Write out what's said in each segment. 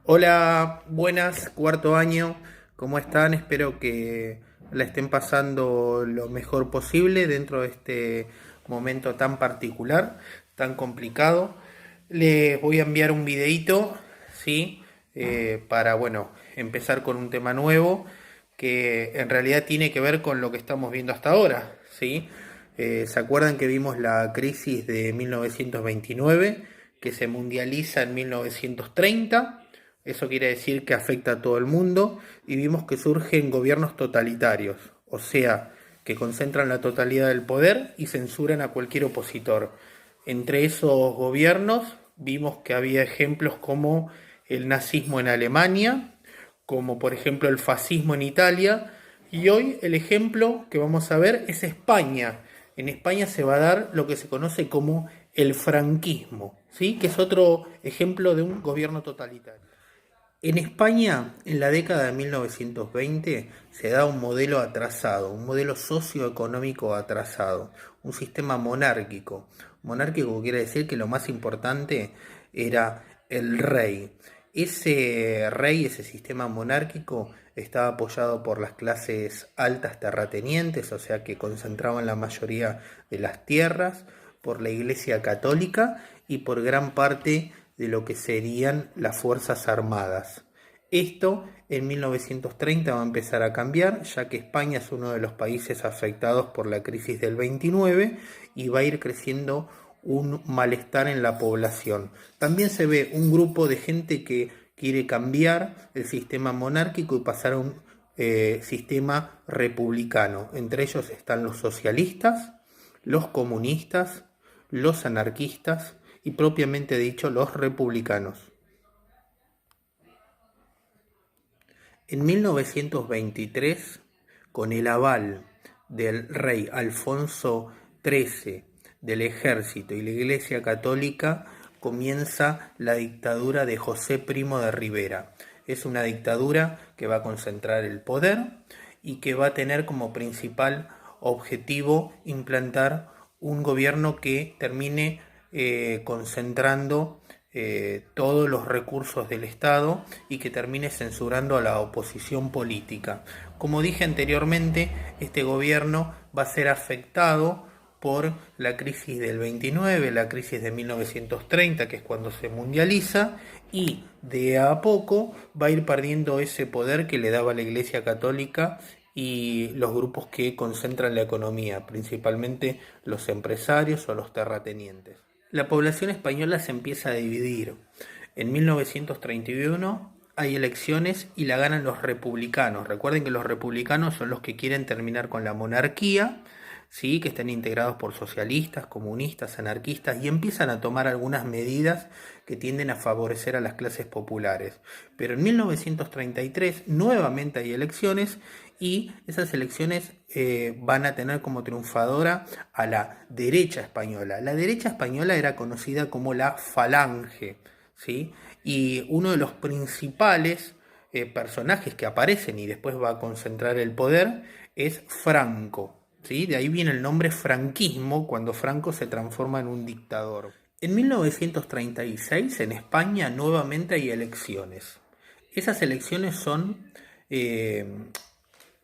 Hola, buenas, cuarto año, ¿cómo están? Espero que la estén pasando lo mejor posible dentro de este momento tan particular, tan complicado. Les voy a enviar un videíto, ¿sí? Para, bueno, empezar con un tema nuevo que en realidad tiene que ver con lo que estamos viendo hasta ahora, ¿sí? ¿Se acuerdan que vimos la crisis de 1929, que se mundializa en 1930? Eso quiere decir que afecta a todo el mundo y vimos que surgen gobiernos totalitarios, o sea, que concentran la totalidad del poder y censuran a cualquier opositor. Entre esos gobiernos vimos que había ejemplos como el nazismo en Alemania, como por ejemplo el fascismo en Italia, y hoy el ejemplo que vamos a ver es España. En España se va a dar lo que se conoce como el franquismo, ¿sí? Que es otro ejemplo de un gobierno totalitario. En España, en la década de 1920, se da un modelo atrasado, un modelo socioeconómico atrasado, un sistema monárquico. Monárquico quiere decir que lo más importante era el rey. Ese rey, ese sistema monárquico, estaba apoyado por las clases altas terratenientes, o sea que concentraban la mayoría de las tierras, por la Iglesia Católica y por gran parte de lo que serían las Fuerzas Armadas. Esto en 1930 va a empezar a cambiar, ya que España es uno de los países afectados por la crisis del 29 y va a ir creciendo un malestar en la población. También se ve un grupo de gente que quiere cambiar el sistema monárquico y pasar a un sistema republicano. Entre ellos están los socialistas, los comunistas, los anarquistas y propiamente dicho los republicanos. En 1923, con el aval del rey Alfonso XIII, del ejército y la Iglesia Católica, comienza la dictadura de José Primo de Rivera. Es una dictadura que va a concentrar el poder y que va a tener como principal objetivo implantar un gobierno que termine concentrando todos los recursos del Estado y que termine censurando a la oposición política. Como dije anteriormente, este gobierno va a ser afectado por la crisis del 29, la crisis de 1930, que es cuando se mundializa, y de a poco va a ir perdiendo ese poder que le daba la Iglesia Católica y los grupos que concentran la economía, principalmente los empresarios o los terratenientes. La población española se empieza a dividir. En 1931 hay elecciones y la ganan los republicanos. Recuerden que los republicanos son los que quieren terminar con la monarquía, ¿sí? Que están integrados por socialistas, comunistas, anarquistas y empiezan a tomar algunas medidas que tienden a favorecer a las clases populares. Pero en 1933 nuevamente hay elecciones y esas elecciones van a tener como triunfadora a la derecha española. La derecha española era conocida como la Falange, ¿sí? Y uno de los principales personajes que aparecen y después va a concentrar el poder es Franco, ¿sí? De ahí viene el nombre franquismo cuando Franco se transforma en un dictador. En 1936 en España nuevamente hay elecciones. Esas elecciones son eh,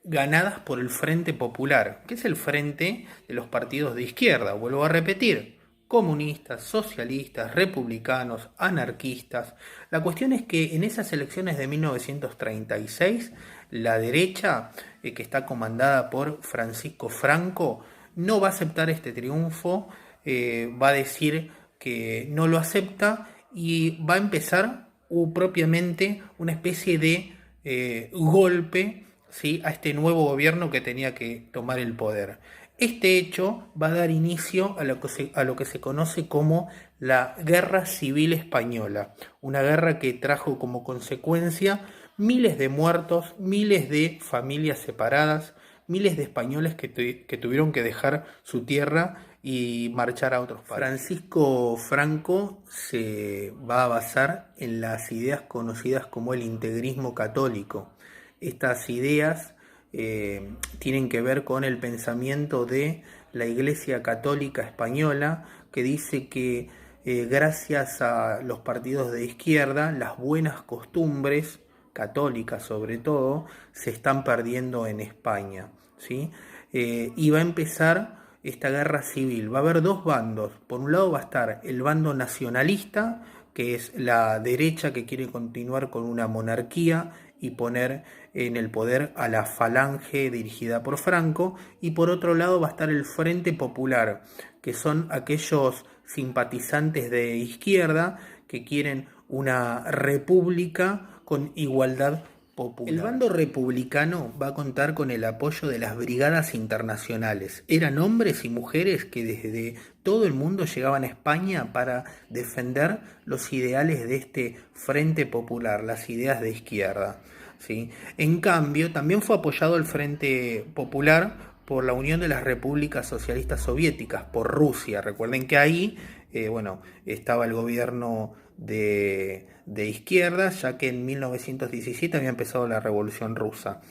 ganadas por el Frente Popular, que es el frente de los partidos de izquierda, vuelvo a repetir, comunistas, socialistas, republicanos, anarquistas. La cuestión es que en esas elecciones de 1936, la derecha, que está comandada por Francisco Franco, no va a aceptar este triunfo, va a decir que no lo acepta y va a empezar propiamente una especie de golpe, ¿sí? A este nuevo gobierno que tenía que tomar el poder. Este hecho va a dar inicio a lo que se conoce como la Guerra Civil Española, una guerra que trajo como consecuencia miles de muertos, miles de familias separadas, miles de españoles que tuvieron que dejar su tierra y marchar a otros países. Francisco Franco se va a basar en las ideas conocidas como el integrismo católico. Estas ideas tienen que ver con el pensamiento de la Iglesia Católica Española, que dice que gracias a los partidos de izquierda, las buenas costumbres, católicas sobre todo, se están perdiendo en España, ¿sí? Y va a empezar esta guerra civil. Va a haber dos bandos. Por un lado va a estar el bando nacionalista, que es la derecha que quiere continuar con una monarquía y poner en el poder a la falange dirigida por Franco, y por otro lado va a estar el Frente Popular, que son aquellos simpatizantes de izquierda que quieren una república con igualdad popular. El bando republicano va a contar con el apoyo de las brigadas internacionales. Eran hombres y mujeres que desde todo el mundo llegaban a España para defender los ideales de este Frente Popular, las ideas de izquierda, ¿sí? En cambio, también fue apoyado el Frente Popular por la Unión de las Repúblicas Socialistas Soviéticas, por Rusia. Recuerden que ahí estaba el gobierno de izquierda, ya que en 1917 había empezado la Revolución Rusa.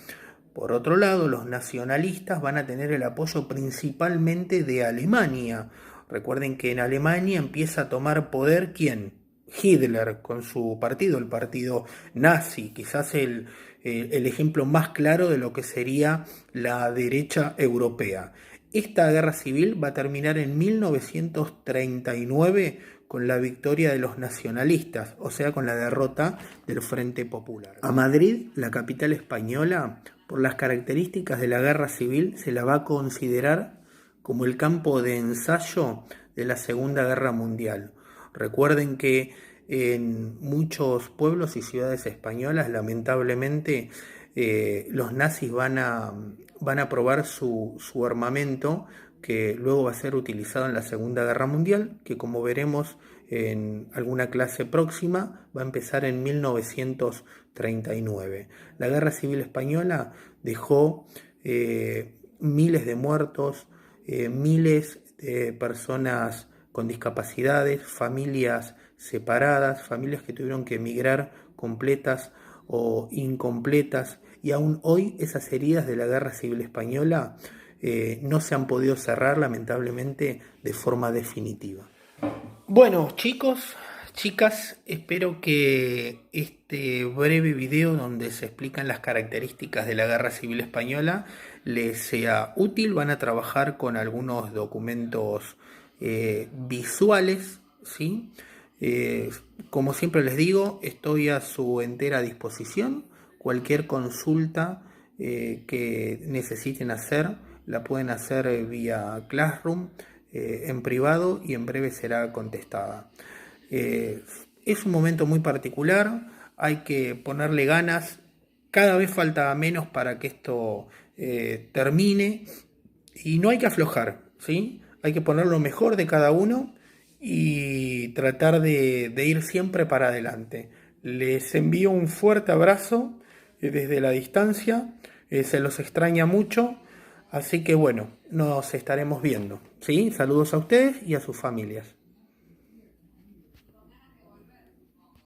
Por otro lado, los nacionalistas van a tener el apoyo principalmente de Alemania. Recuerden que en Alemania empieza a tomar poder, ¿quién? Hitler, con su partido, el partido nazi, quizás el ejemplo más claro de lo que sería la derecha europea. Esta guerra civil va a terminar en 1939 con la victoria de los nacionalistas, o sea, con la derrota del Frente Popular. A Madrid, la capital española, por las características de la guerra civil, se la va a considerar como el campo de ensayo de la Segunda Guerra Mundial. Recuerden que en muchos pueblos y ciudades españolas, lamentablemente, los nazis van a probar su armamento, que luego va a ser utilizado en la Segunda Guerra Mundial, que como veremos en alguna clase próxima, va a empezar en 1939. La Guerra Civil Española dejó miles de muertos, miles de personas con discapacidades, familias separadas, familias que tuvieron que emigrar completas o incompletas, y aún hoy esas heridas de la Guerra Civil Española no se han podido cerrar, lamentablemente, de forma definitiva. Bueno, chicos, chicas, espero que este breve video donde se explican las características de la Guerra Civil Española les sea útil. Van a trabajar con algunos documentos visuales, ¿sí? Como siempre les digo, estoy a su entera disposición. Cualquier consulta que necesiten hacer, la pueden hacer vía Classroom, en privado, y en breve será contestada. Es un momento muy particular, hay que ponerle ganas, cada vez falta menos para que esto termine, y no hay que aflojar, ¿sí? Hay que poner lo mejor de cada uno y tratar de ir siempre para adelante. Les envío un fuerte abrazo desde la distancia, se los extraña mucho, así que bueno, nos estaremos viendo, ¿sí? Saludos a ustedes y a sus familias.